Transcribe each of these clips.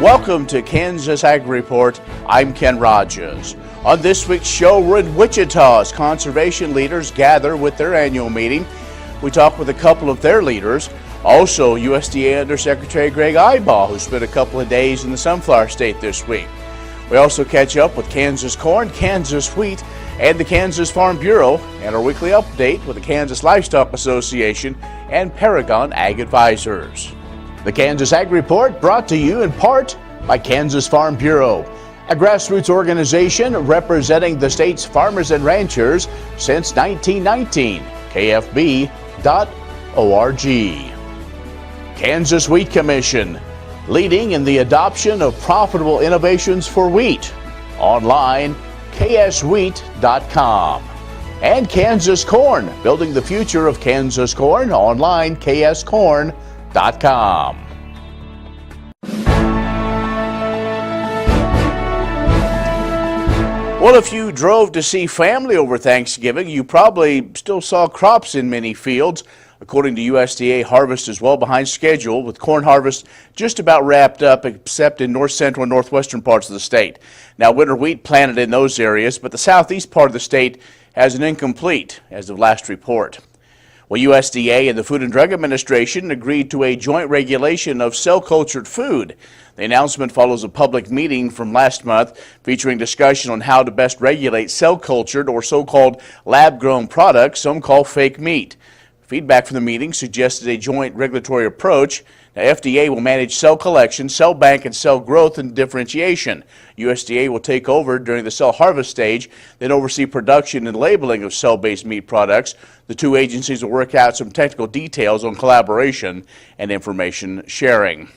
Welcome to Kansas Ag Report. I'm Ken Rogers. On this week's show, we're in Wichita as conservation leaders gather with their annual meeting. We talk with a couple of their leaders. Also, USDA Undersecretary Greg Ibaugh, who spent a couple of days in the sunflower state this week. We also catch up with Kansas corn, Kansas wheat, and the Kansas Farm Bureau, and our weekly update with the Kansas Livestock Association and Paragon AG Advisors. The Kansas Ag Report brought to you in part by Kansas Farm Bureau, a grassroots organization representing the state's farmers and ranchers since 1919, kfb.org. Kansas Wheat Commission, leading in the adoption of profitable innovations for wheat. Online, kswheat.com. And Kansas Corn, building the future of Kansas corn. Online, kscorn.com. Well, if you drove to see family over Thanksgiving, you probably still saw crops in many fields. According to USDA, harvest is well behind schedule, with corn harvest just about wrapped up, except in north central and northwestern parts of the state. Now, winter wheat planted in those areas, but the southeast part of the state has an incomplete as of last report. Well, USDA and the Food and Drug Administration agreed to a joint regulation of cell-cultured food. The announcement follows a public meeting from last month featuring discussion on how to best regulate cell-cultured or so-called lab-grown products, some call fake meat. Feedback from the meeting suggested a joint regulatory approach. Now, FDA will manage cell collection, cell bank, and cell growth and differentiation. USDA will take over during the cell harvest stage, then oversee production and labeling of cell-based meat products. The two agencies will work out some technical details on collaboration and information sharing.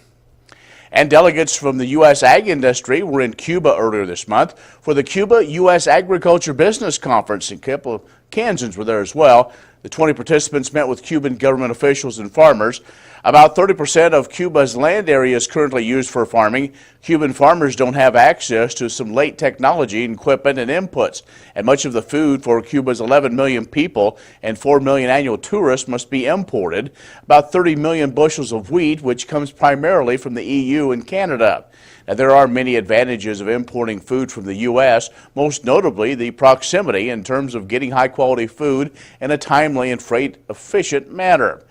And delegates from the U.S. ag industry were in Cuba earlier this month for the Cuba U.S. Agriculture Business Conference, and a couple of Kansans were there as well. The 20 participants met with Cuban government officials and farmers. About 30% of Cuba's land area is currently used for farming. Cuban farmers don't have access to some late technology, equipment, and inputs. And much of the food for Cuba's 11 million people and 4 million annual tourists must be imported. About 30 million bushels of wheat, which comes primarily from the EU and Canada. Now, there are many advantages of importing food from the U.S., most notably the proximity in terms of getting high-quality food in a timely and freight-efficient manner.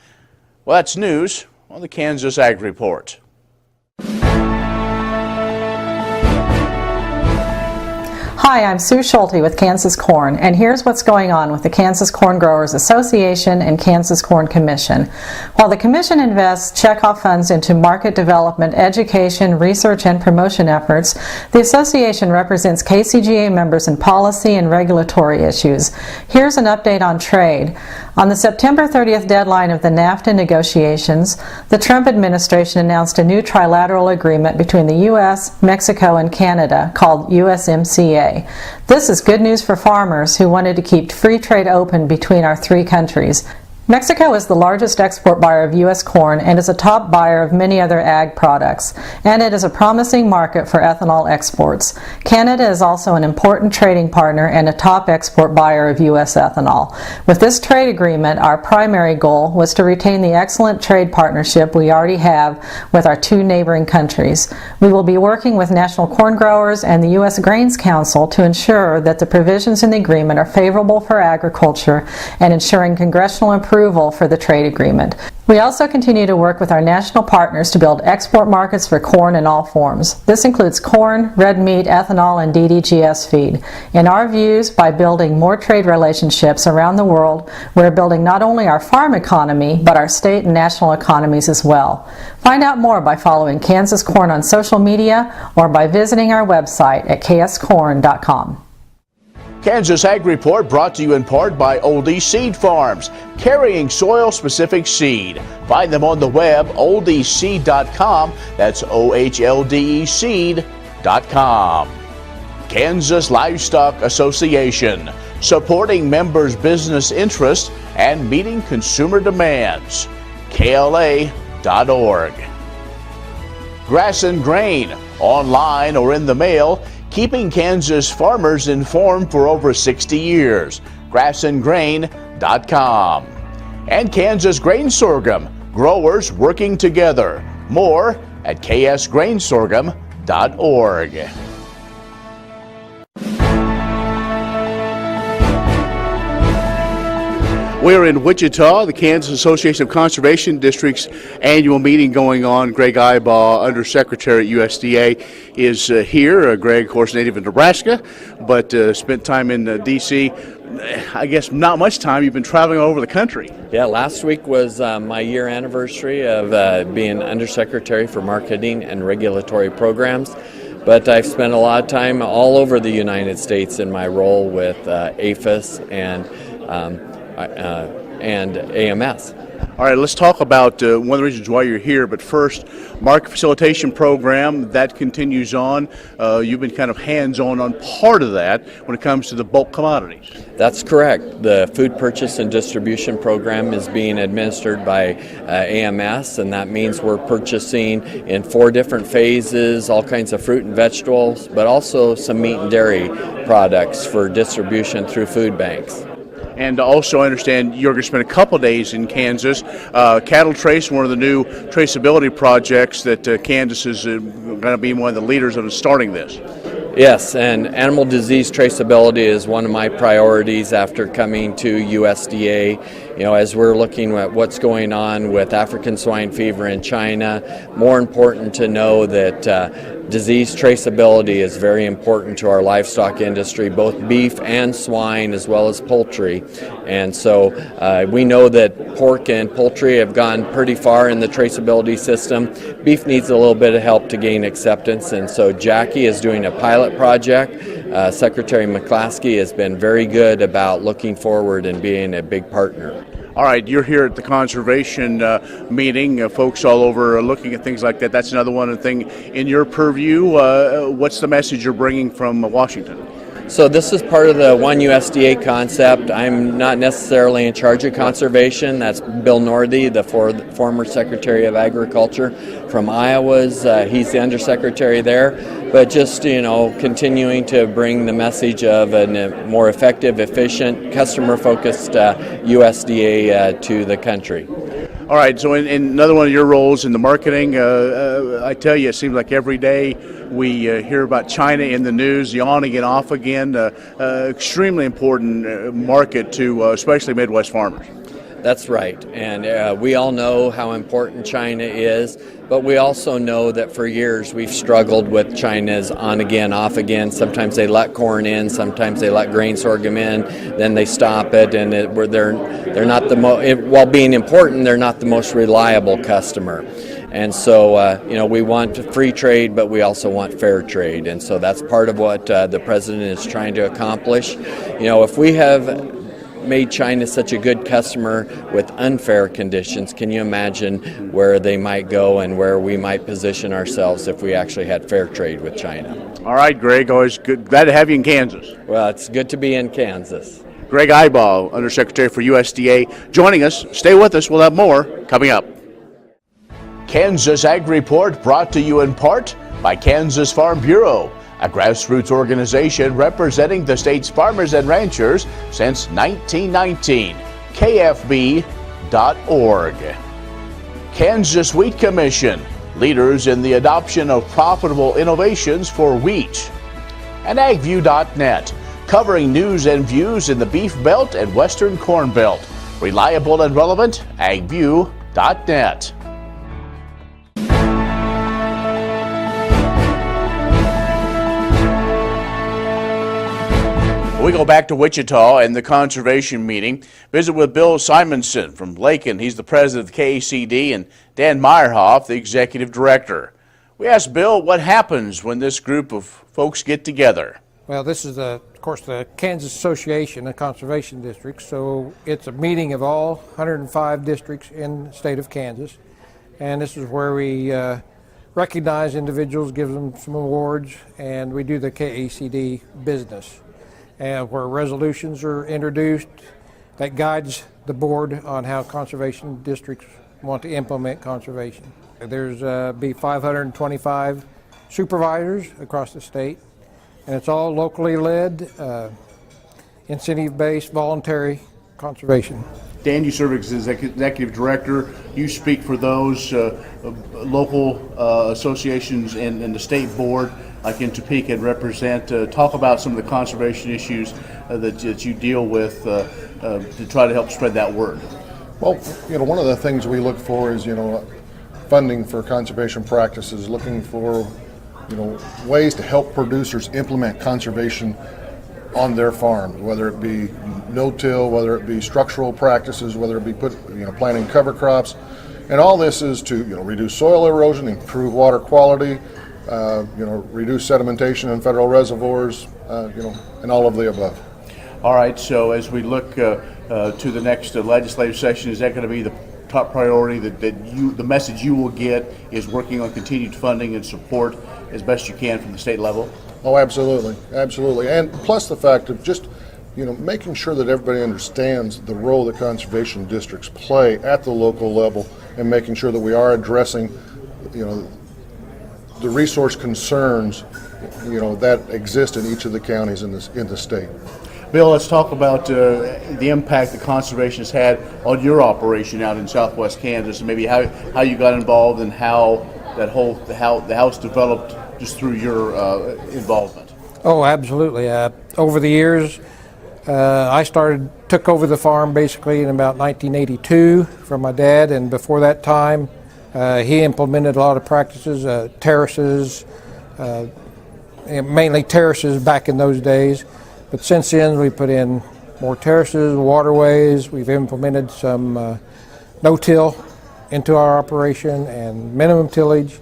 Well, that's news on the Kansas Ag Report. Hi, I'm Sue Schulte with Kansas Corn, and here's what's going on with the Kansas Corn Growers Association and Kansas Corn Commission. While the Commission invests checkoff funds into market development, education, research, and promotion efforts, the Association represents KCGA members in policy and regulatory issues. Here's an update on trade. On the September 30th deadline of the NAFTA negotiations, the Trump administration announced a new trilateral agreement between the U.S., Mexico, and Canada called USMCA. This is good news for farmers who wanted to keep free trade open between our three countries. Mexico is the largest export buyer of U.S. corn and is a top buyer of many other ag products, and it is a promising market for ethanol exports. Canada is also an important trading partner and a top export buyer of U.S. ethanol. With this trade agreement, our primary goal was to retain the excellent trade partnership we already have with our two neighboring countries. We will be working with national corn growers and the U.S. Grains Council to ensure that the provisions in the agreement are favorable for agriculture and ensuring congressional approval for the trade agreement. We also continue to work with our national partners to build export markets for corn in all forms. This includes corn, red meat, ethanol, and DDGS feed. In our views, by building more trade relationships around the world, we're building not only our farm economy, but our state and national economies as well. Find out more by following Kansas Corn on social media or by visiting our website at kscorn.com. Kansas Ag Report brought to you in part by Oldie Seed Farms, carrying soil-specific seed. Find them on the web, oldeseed.com. That's OHLDE seed.com. Kansas Livestock Association, supporting members' business interests and meeting consumer demands. KLA.org. Grass and Grain, online or in the mail, keeping Kansas farmers informed for over 60 years. Grassandgrain.com. And Kansas Grain Sorghum, growers working together. More at ksgrainsorghum.org. We're in Wichita, the Kansas Association of Conservation Districts annual meeting going on. Greg Ibaugh, Undersecretary at USDA, is here. Greg, of course, native of Nebraska, but spent time in D.C. I guess not much time. You've been traveling all over the country. Yeah, last week was my year anniversary of being Undersecretary for Marketing and Regulatory Programs. But I've spent a lot of time all over the United States in my role with APHIS and AMS. All right, let's talk about one of the reasons why you're here, but first, market facilitation program, that continues on. You've been kind of hands-on on part of that when it comes to the bulk commodities. That's correct. The Food Purchase and Distribution Program is being administered by AMS, and that means we're purchasing in 4 different phases, all kinds of fruit and vegetables, but also some meat and dairy products for distribution through food banks. And also, I understand you're going to spend a couple days in Kansas. Cattle Trace, one of the new traceability projects that Kansas is going to be one of the leaders of starting this. Yes, and animal disease traceability is one of my priorities after coming to USDA. You know, as we're looking at what's going on with African swine fever in China, more important to know that disease traceability is very important to our livestock industry, both beef and swine as well as poultry. And so we know that pork and poultry have gone pretty far in the traceability system. Beef needs a little bit of help to gain acceptance, and so Jackie is doing a pilot project. Secretary McClaskey has been very good about looking forward and being a big partner. All right, you're here at the conservation meeting, folks all over looking at things like that. That's another one thing in your purview. What's the message you're bringing from Washington? So this is part of the One USDA concept. I'm not necessarily in charge of conservation. That's Bill Northey, the former Secretary of Agriculture from Iowa's. He's the Undersecretary there. But just, you know, continuing to bring the message of a more effective, efficient, customer-focused USDA to the country. All right, so in another one of your roles in the marketing, I tell you, it seems like every day we hear about China in the news, on again, off again. Extremely important market to especially Midwest farmers. That's right, and we all know how important China is, but we also know that for years we've struggled with China's on again, off again. Sometimes they let corn in, sometimes they let grain sorghum in, then they stop it, and they're not the while being important, they're not the most reliable customer. And so, you know, we want free trade, but we also want fair trade, and so that's part of what the president is trying to accomplish. You know, if we have made China such a good customer with unfair conditions, can you imagine where they might go and where we might position ourselves if we actually had fair trade with China? All right, Greg, always good. Glad to have you in Kansas. Well, it's good to be in Kansas. Greg Ibaugh, Undersecretary for USDA, joining us. Stay with us. We'll have more coming up. Kansas Ag Report brought to you in part by Kansas Farm Bureau, a grassroots organization representing the state's farmers and ranchers since 1919. KFB.org. Kansas Wheat Commission, leaders in the adoption of profitable innovations for wheat. And Agview.net, covering news and views in the Beef Belt and Western Corn Belt. Reliable and relevant, Agview.net. We go back to Wichita and the conservation meeting. Visit with Bill Simonson from Lakin. He's the president of the KACD, and Dan Meyerhoff, the executive director. We asked Bill what happens when this group of folks get together. Well, this is, of course, the Kansas Association of Conservation Districts, so it's a meeting of all 105 districts in the state of Kansas, and this is where we recognize individuals, give them some awards, and we do the KACD business. And where resolutions are introduced that guides the board on how conservation districts want to implement conservation. There's be 525 supervisors across the state, and it's all locally led, incentive-based, voluntary conservation. Dan, you serve as executive director. You speak for those local associations and the state board, like in Topeka, and represent. Talk about some of the conservation issues that you deal with to try to help spread that word. Well, one of the things we look for is, funding for conservation practices, looking for, ways to help producers implement conservation on their farms, whether it be no-till, whether it be structural practices, whether it be planting cover crops. And all this is to, reduce soil erosion, improve water quality, reduce sedimentation in federal reservoirs, and all of the above. All right, so as we look to the next legislative session, is that going to be the top priority the message you will get is working on continued funding and support as best you can from the state level? Oh, absolutely, absolutely. And plus the fact of just, making sure that everybody understands the role that conservation districts play at the local level, and making sure that we are addressing, the resource concerns, that exist in each of the counties in the state. Bill, let's talk about the impact that conservation has had on your operation out in Southwest Kansas, and maybe how you got involved and how the house developed just through your involvement. Oh, absolutely. Over the years, I took over the farm basically in about 1982 from my dad, and before that time, he implemented a lot of practices, terraces, mainly terraces back in those days. But since then, we put in more terraces, waterways. We've implemented some no-till into our operation and minimum tillage,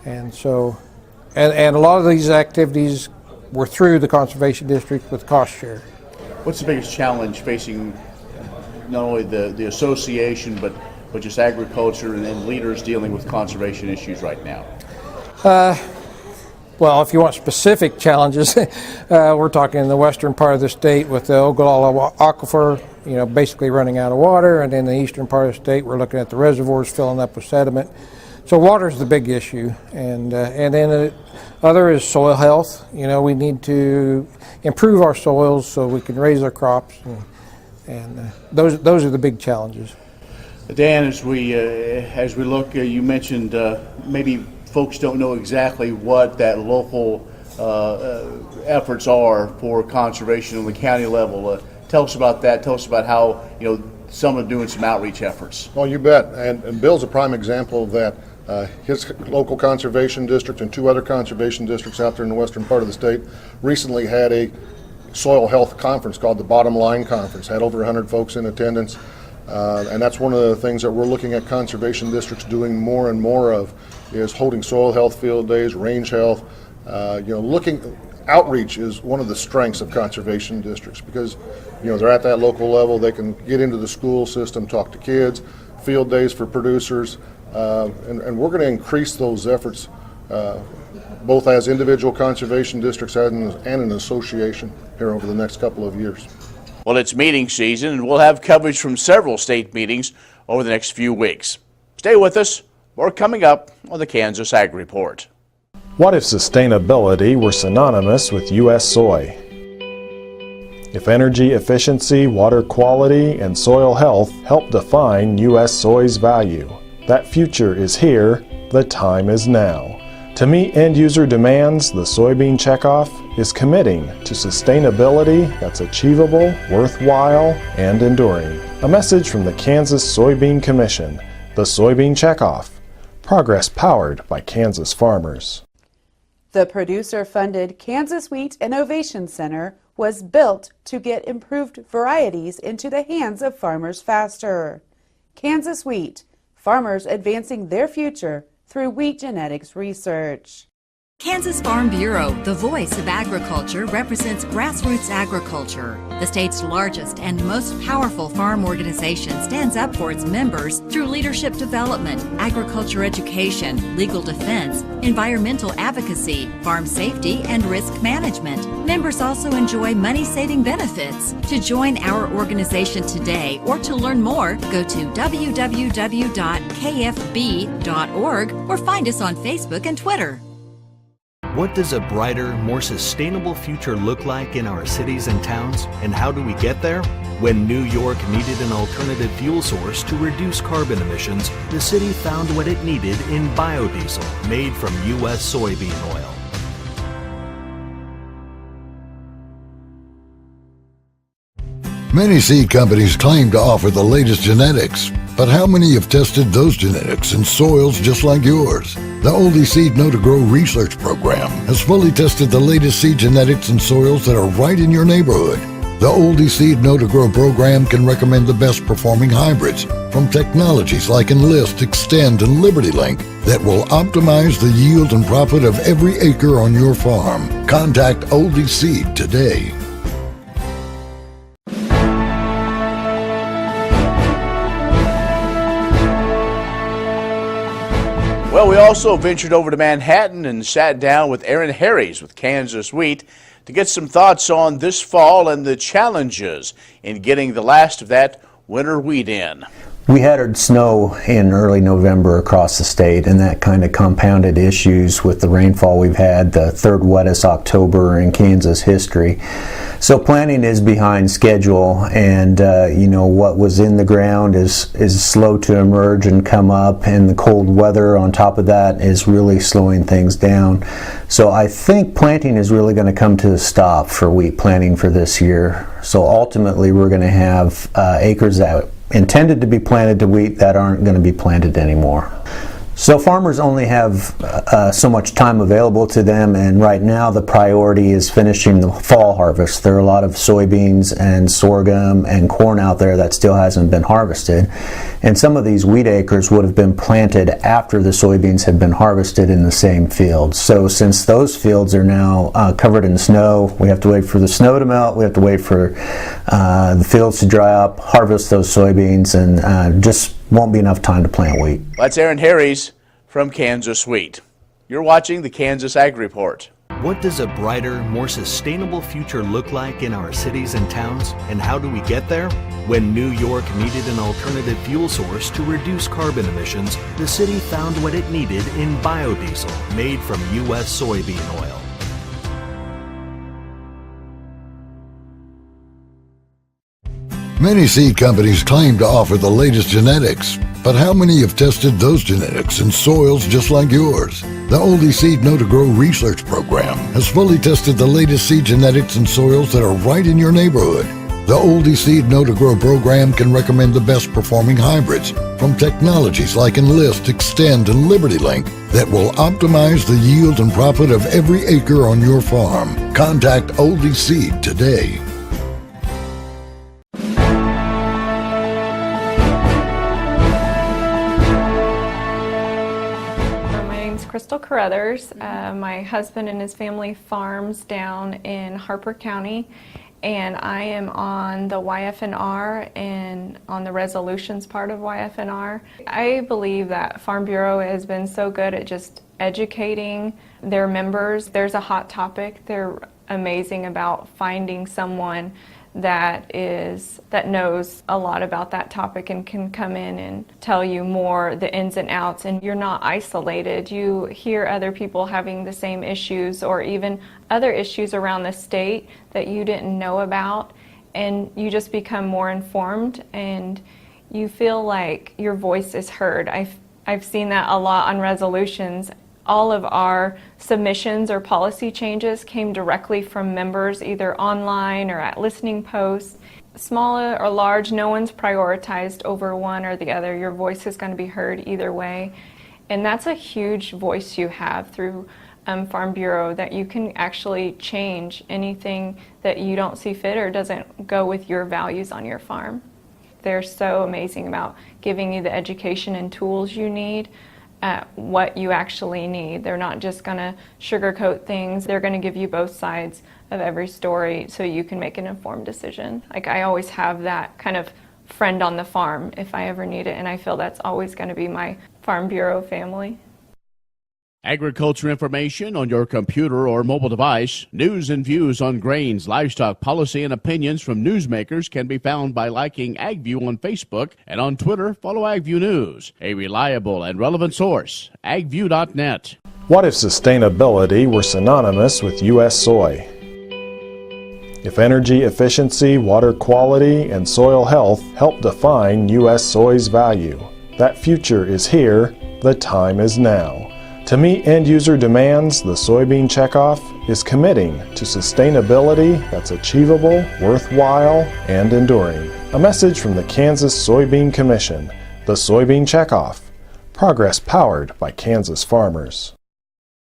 and so and a lot of these activities were through the conservation district with cost share. What's the biggest challenge facing not only the association but just agriculture and leaders dealing with conservation issues right now? Well, if you want specific challenges, we're talking in the western part of the state with the Ogallala Aquifer, basically running out of water, and in the eastern part of the state, we're looking at the reservoirs filling up with sediment. So water is the big issue, and then other is soil health. We need to improve our soils so we can raise our crops, and those are the big challenges. Dan, as we look, you mentioned maybe folks don't know exactly what that local efforts are for conservation on the county level. Tell us about that. Tell us about how some are doing some outreach efforts. Well, you bet. And Bill's a prime example of that. His local conservation district and two other conservation districts out there in the western part of the state recently had a soil health conference called the Bottom Line Conference. Had over 100 folks in attendance. And that's one of the things that we're looking at conservation districts doing more and more of, is holding soil health field days, range health. Outreach is one of the strengths of conservation districts, because they're at that local level. They can get into the school system, talk to kids, field days for producers, and we're going to increase those efforts both as individual conservation districts and an association here over the next couple of years. Well, it's meeting season, and we'll have coverage from several state meetings over the next few weeks. Stay with us. More coming up on the Kansas Ag Report. What if sustainability were synonymous with U.S. soy? If energy efficiency, water quality, and soil health help define U.S. soy's value, that future is here, the time is now. To meet end-user demands, the Soybean Checkoff is committing to sustainability that's achievable, worthwhile, and enduring. A message from the Kansas Soybean Commission, the Soybean Checkoff, progress powered by Kansas farmers. The producer-funded Kansas Wheat Innovation Center was built to get improved varieties into the hands of farmers faster. Kansas Wheat, farmers advancing their future through wheat genetics research. Kansas Farm Bureau, the voice of agriculture, represents grassroots agriculture. The state's largest and most powerful farm organization stands up for its members through leadership development, agriculture education, legal defense, environmental advocacy, farm safety, and risk management. Members also enjoy money-saving benefits. To join our organization today or to learn more, go to www.kfb.org or find us on Facebook and Twitter. What does a brighter, more sustainable future look like in our cities and towns, and how do we get there? When New York needed an alternative fuel source to reduce carbon emissions, the city found what it needed in biodiesel made from U.S. soybean oil. Many seed companies claim to offer the latest genetics, but how many have tested those genetics in soils just like yours? The Oldie Seed Know to Grow research program has fully tested the latest seed genetics in soils that are right in your neighborhood. The Oldie Seed Know to Grow program can recommend the best performing hybrids from technologies like Enlist, Extend, and Liberty Link that will optimize the yield and profit of every acre on your farm. Contact Oldie Seed today. Well, we also ventured over to Manhattan and sat down with Erin Harrys with Kansas Wheat to get some thoughts on this fall and the challenges in getting the last of that winter wheat in. We had snow in early November across the state, and that kind of compounded issues with the rainfall we've had, the third wettest October in Kansas history. So planting is behind schedule, and what was in the ground is slow to emerge and come up, and the cold weather on top of that is really slowing things down. So I think planting is really going to come to a stop for wheat planting for this year. So ultimately we're going to have acres that intended to be planted to wheat that aren't going to be planted anymore. So farmers only have so much time available to them, and right now the priority is finishing the fall harvest. There are a lot of soybeans and sorghum and corn out there that still hasn't been harvested, and some of these wheat acres would have been planted after the soybeans had been harvested in the same field. So since those fields are now covered in snow, we have to wait for the snow to melt, we have to wait for the fields to dry up, harvest those soybeans, and just won't be enough time to plant wheat. That's Erin Harrys from Kansas Wheat. You're watching the Kansas Ag Report. What does a brighter, more sustainable future look like in our cities and towns, and how do we get there? When New York needed an alternative fuel source to reduce carbon emissions, the city found what it needed in biodiesel made from U.S. soybean oil. Many seed companies claim to offer the latest genetics, but how many have tested those genetics in soils just like yours? The Oldie Seed Know to Grow research program has fully tested the latest seed genetics in soils that are right in your neighborhood. The Oldie Seed Know to Grow program can recommend the best performing hybrids from technologies like Enlist, Extend, and Liberty Link that will optimize the yield and profit of every acre on your farm. Contact Oldie Seed today. Carruthers. My husband and his family farms down in Harper County, and I am on the YF&R and on the resolutions part of YF&R. I believe that Farm Bureau has been so good at just educating their members. There's a hot topic. They're amazing about finding someone that knows a lot about that topic and can come in and tell you more the ins and outs, and you're not isolated. You hear other people having the same issues or even other issues around the state that you didn't know about, and you just become more informed and you feel like your voice is heard. I've seen that a lot on resolutions. All of our submissions or policy changes came directly from members, either online or at listening posts. Small or large, no one's prioritized over one or the other. Your voice is going to be heard either way. And that's a huge voice you have through Farm Bureau, that you can actually change anything that you don't see fit or doesn't go with your values on your farm. They're so amazing about giving you the education and tools you need at what you actually need. They're not just going to sugarcoat things. They're going to give you both sides of every story so you can make an informed decision. Like, I always have that kind of friend on the farm if I ever need it, and I feel that's always going to be my Farm Bureau family. Agriculture information on your computer or mobile device. News and views on grains, livestock, policy, and opinions from newsmakers can be found by liking Agview on Facebook, and on Twitter, follow Agview News, a reliable and relevant source, agview.net. What if sustainability were synonymous with U.S. soy? If energy efficiency, water quality, and soil health help define U.S. soy's value, that future is here, the time is now. To meet end-user demands, the Soybean Checkoff is committing to sustainability that's achievable, worthwhile, and enduring. A message from the Kansas Soybean Commission, the Soybean Checkoff. Progress powered by Kansas farmers.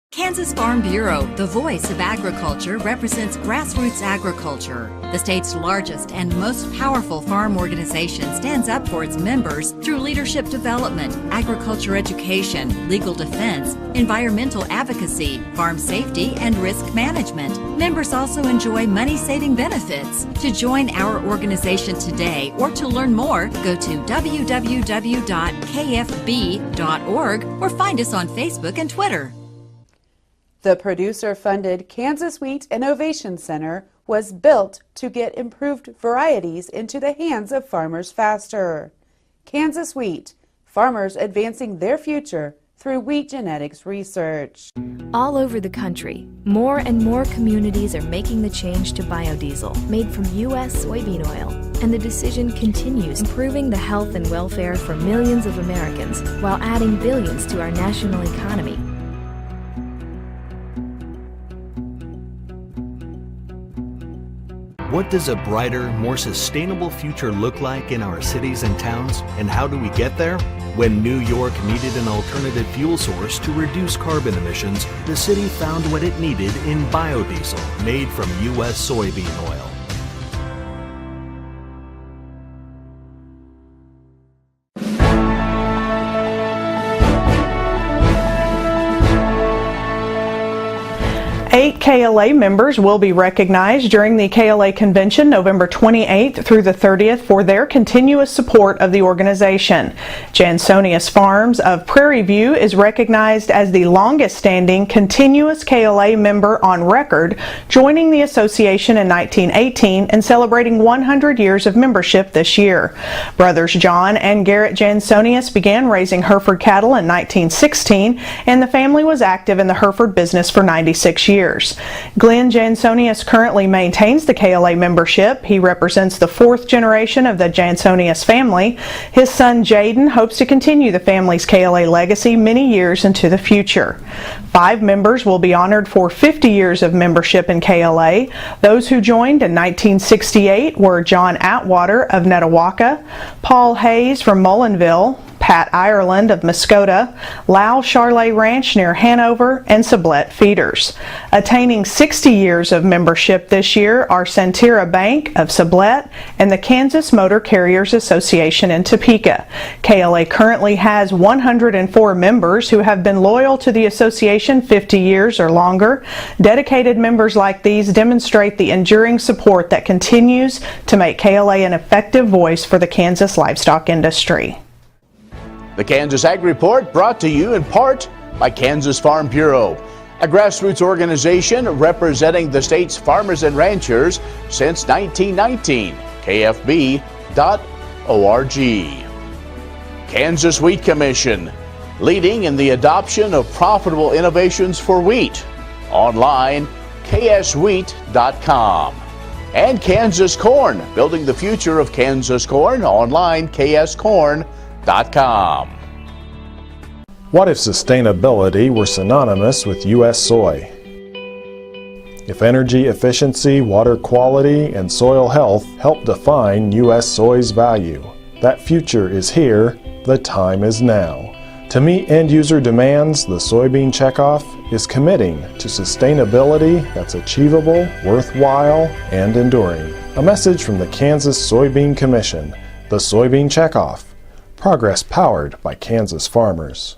Kansas Farm Bureau, the voice of agriculture, represents grassroots agriculture. The state's largest and most powerful farm organization stands up for its members through leadership development, agriculture education, legal defense, environmental advocacy, farm safety, and risk management. Members also enjoy money-saving benefits. To join our organization today or to learn more, go to www.kfb.org or find us on Facebook and Twitter. The producer-funded Kansas Wheat Innovation Center was built to get improved varieties into the hands of farmers faster. Kansas Wheat, farmers advancing their future through wheat genetics research. All over the country, more and more communities are making the change to biodiesel made from U.S. soybean oil. And the decision continues, improving the health and welfare for millions of Americans while adding billions to our national economy. What does a brighter, more sustainable future look like in our cities and towns, and how do we get there? When New York needed an alternative fuel source to reduce carbon emissions, the city found what it needed in biodiesel made from U.S. soybean oil. Eight KLA members will be recognized during the KLA convention November 28th through the 30th for their continuous support of the organization. Jansonius Farms of Prairie View is recognized as the longest-standing continuous KLA member on record, joining the association in 1918 and celebrating 100 years of membership this year. Brothers John and Garrett Jansonius began raising Hereford cattle in 1916, and the family was active in the Hereford business for 96 years. Glenn Jansonius currently maintains the KLA membership. He represents the fourth generation of the Jansonius family. His son Jaden hopes to continue the family's KLA legacy many years into the future. 5 members will be honored for 50 years of membership in KLA. Those who joined in 1968 were John Atwater of Netawaka, Paul Hayes from Mullinville, Pat Ireland of Muskota, Lau Charlet Ranch near Hanover, and Sublette Feeders. Attaining 60 years of membership this year are Santira Bank of Sublette and the Kansas Motor Carriers Association in Topeka. KLA currently has 104 members who have been loyal to the association 50 years or longer. Dedicated members like these demonstrate the enduring support that continues to make KLA an effective voice for the Kansas livestock industry. The Kansas Ag Report brought to you in part by Kansas Farm Bureau, a grassroots organization representing the state's farmers and ranchers since 1919, kfb.org. Kansas Wheat Commission, leading in the adoption of profitable innovations for wheat, online, kswheat.com. And Kansas Corn, building the future of Kansas corn, online, kscorn.com. What if sustainability were synonymous with U.S. soy? If energy efficiency, water quality, and soil health help define U.S. soy's value, that future is here, the time is now. To meet end-user demands, the Soybean Checkoff is committing to sustainability that's achievable, worthwhile, and enduring. A message from the Kansas Soybean Commission, the Soybean Checkoff. Progress powered by Kansas farmers.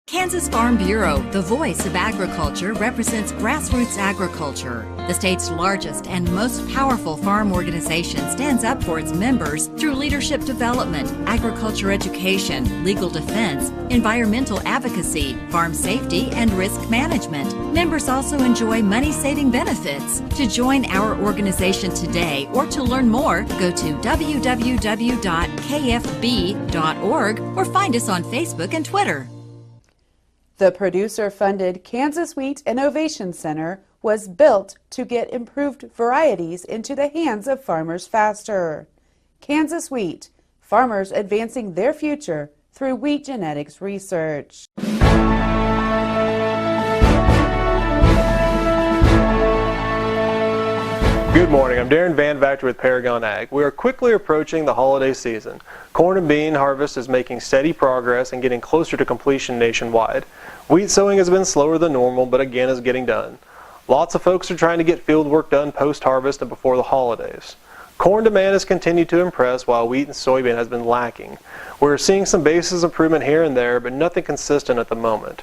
Kansas Farm Bureau, the voice of agriculture, represents grassroots agriculture. The state's largest and most powerful farm organization stands up for its members through leadership development, agriculture education, legal defense, environmental advocacy, farm safety, and risk management. Members also enjoy money-saving benefits. To join our organization today or to learn more, go to www.kfb.org or find us on Facebook and Twitter. The producer-funded Kansas Wheat Innovation Center was built to get improved varieties into the hands of farmers faster. Kansas Wheat, farmers advancing their future through wheat genetics research. Good morning, I'm Darren Van Vactor with Paragon AG. We are quickly approaching the holiday season. Corn and bean harvest is making steady progress and getting closer to completion nationwide. Wheat sowing has been slower than normal, but again is getting done. Lots of folks are trying to get field work done post-harvest and before the holidays. Corn demand has continued to impress while wheat and soybean has been lacking. We're seeing some basis improvement here and there, but nothing consistent at the moment.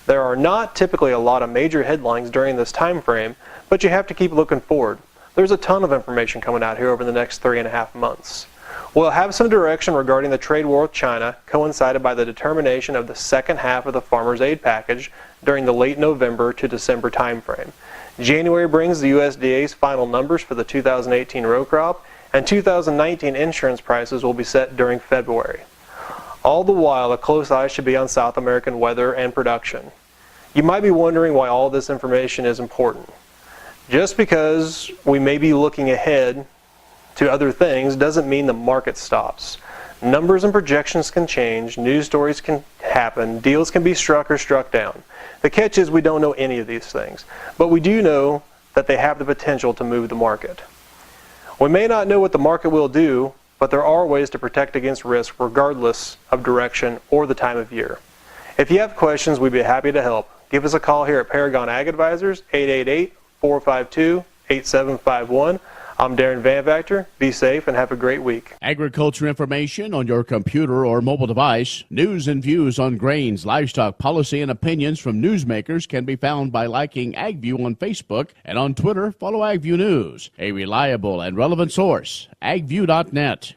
There are not typically a lot of major headlines during this time frame, but you have to keep looking forward. There's a ton of information coming out here over the next 3.5 months. We'll have some direction regarding the trade war with China, coincided by the determination of the second half of the Farmers Aid Package during the late November to December timeframe. January brings the USDA's final numbers for the 2018 row crop, and 2019 insurance prices will be set during February. All the while, a close eye should be on South American weather and production. You might be wondering why all this information is important. Just because we may be looking ahead to other things doesn't mean the market stops. Numbers and projections can change, news stories can happen, deals can be struck or struck down. The catch is we don't know any of these things, but we do know that they have the potential to move the market. We may not know what the market will do, but there are ways to protect against risk regardless of direction or the time of year. If you have questions, we'd be happy to help. Give us a call here at Paragon Ag Advisors, 888-452-8751. I'm Darren Van Vactor. Be safe and have a great week. Agriculture information on your computer or mobile device. News and views on grains, livestock, policy, and opinions from newsmakers can be found by liking Agview on Facebook, and on Twitter, follow Agview News. A reliable and relevant source, agview.net.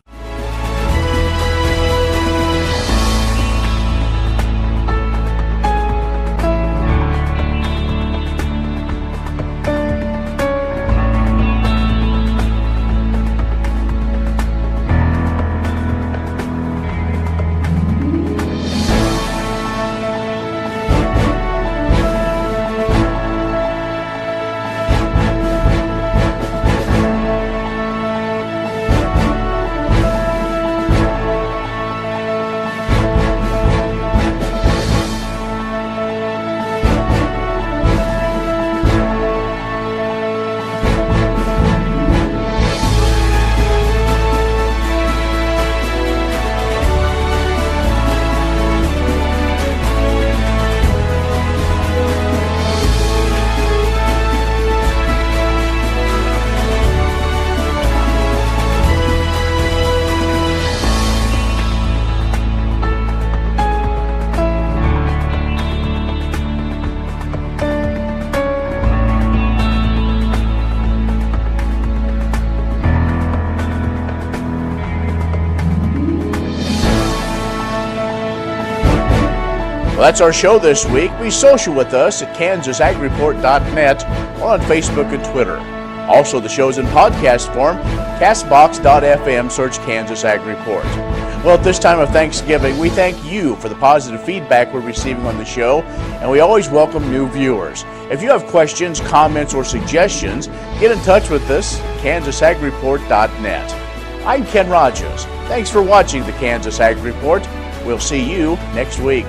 Well, that's our show this week. Be social with us at KansasAgReport.net or on Facebook and Twitter. Also, the show's in podcast form, castbox.fm, search Kansas Ag Report. Well, at this time of Thanksgiving, we thank you for the positive feedback we're receiving on the show, and we always welcome new viewers. If you have questions, comments, or suggestions, get in touch with us, KansasAgReport.net. I'm Ken Rogers. Thanks for watching the Kansas Ag Report. We'll see you next week.